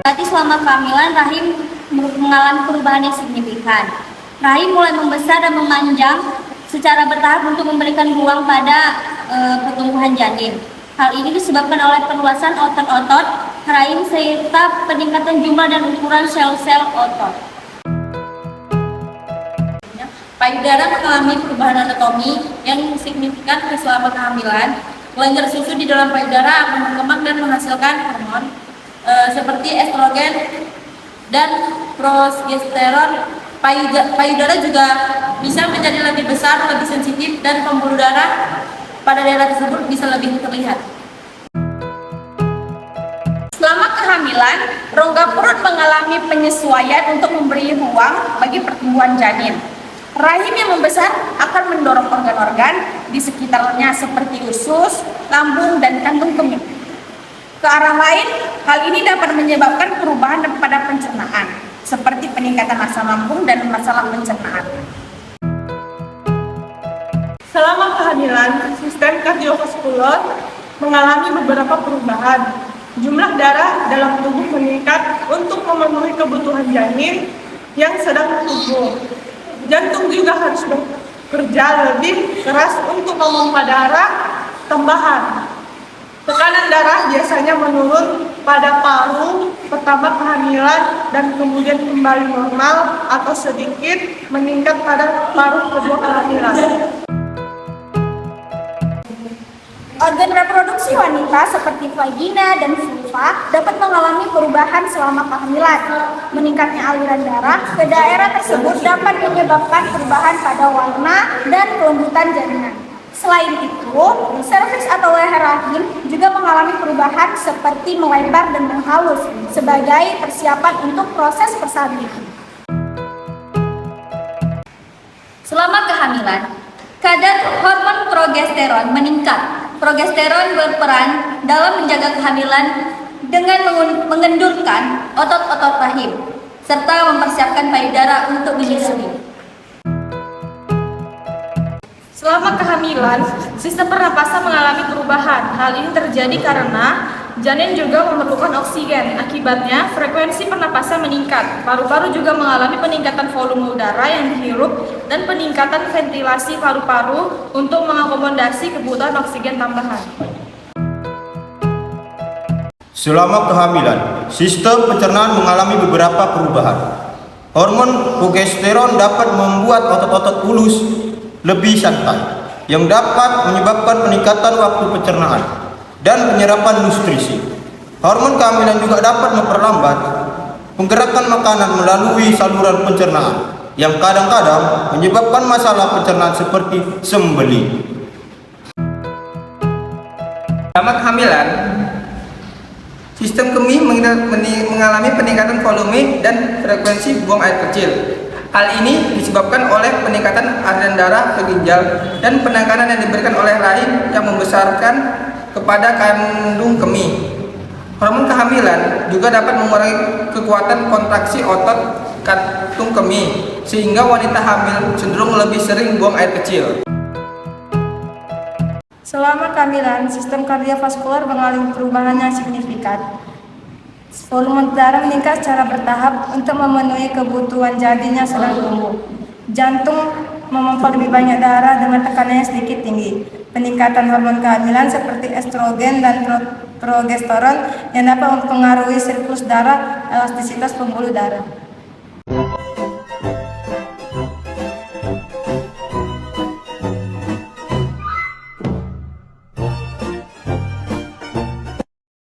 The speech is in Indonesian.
Berarti selama kehamilan rahim mengalami perubahan yang signifikan. Rahim mulai membesar dan memanjang secara bertahap untuk memberikan ruang pada pertumbuhan janin. Hal ini disebabkan oleh perluasan otot-otot rahim serta peningkatan jumlah dan ukuran sel-sel otot. Payudara mengalami perubahan anatomi yang signifikan selama kehamilan. Kelenjar susu di dalam payudara akan berkembang dan menghasilkan hormon seperti estrogen dan progesteron. Payudara juga bisa menjadi lebih besar, lebih sensitif, dan pembuluh darah pada daerah tersebut bisa lebih terlihat. Selama kehamilan, rongga perut mengalami penyesuaian untuk memberi ruang bagi pertumbuhan janin. Rahim yang membesar akan mendorong organ-organ di sekitarnya seperti usus, lambung, dan kantung kemih. Ke arah lain, hal ini dapat menyebabkan perubahan pada pencernaan, seperti peningkatan asam lambung dan masalah pencernaan. Selama kehamilan, sistem kardiovaskular mengalami beberapa perubahan. Jumlah darah dalam tubuh meningkat untuk memenuhi kebutuhan janin yang sedang tumbuh. Jantung juga harus bekerja lebih keras untuk memompa darah tambahan. Tekanan darah biasanya menurun pada paru pertama kehamilan dan kemudian kembali normal atau sedikit meningkat pada paruh kedua kehamilan. Organ reproduksi wanita seperti vagina dan vulva dapat mengalami perubahan selama kehamilan. Meningkatnya aliran darah ke daerah tersebut dapat menyebabkan perubahan pada warna dan kelembutan janinnya. Selain itu, serviks atau leher rahim juga mengalami perubahan seperti melebar dan menghalus sebagai persiapan untuk proses persalinan. Selama kehamilan, kadar hormon progesteron meningkat. Progesteron berperan dalam menjaga kehamilan dengan mengendurkan otot-otot rahim serta mempersiapkan payudara untuk menyusui. Selama kehamilan, sistem pernapasan mengalami perubahan. Hal ini terjadi karena janin juga memerlukan oksigen. Akibatnya, frekuensi pernapasan meningkat. Paru-paru juga mengalami peningkatan volume udara yang dihirup dan peningkatan ventilasi paru-paru untuk mengakomodasi kebutuhan oksigen tambahan. Selama kehamilan, sistem pencernaan mengalami beberapa perubahan. Hormon progesteron dapat membuat otot-otot ulus lebih santai, yang dapat menyebabkan peningkatan waktu pencernaan dan penyerapan nutrisi. Hormon kehamilan juga dapat memperlambat penggerakan makanan melalui saluran pencernaan, yang kadang-kadang menyebabkan masalah pencernaan seperti sembelit. Selama kehamilan, sistem kemih mengalami peningkatan volume dan frekuensi buang air kecil. Hal ini disebabkan oleh peningkatan aliran darah ke ginjal dan penekanan yang diberikan oleh rahim yang membesarkan kepada kandung kemih. Hormon kehamilan juga dapat mengurangi kekuatan kontraksi otot kantung kemih, sehingga wanita hamil cenderung lebih sering buang air kecil. Selama kehamilan, sistem kardiovaskular mengalami perubahan yang signifikan. Volume darah meningkat secara bertahap untuk memenuhi kebutuhan janin yang sedang tumbuh. Jantung memompa lebih banyak darah dengan tekanan yang sedikit tinggi. Peningkatan hormon kehamilan seperti estrogen dan progesteron yang dapat mempengaruhi siklus darah, elastisitas pembuluh darah.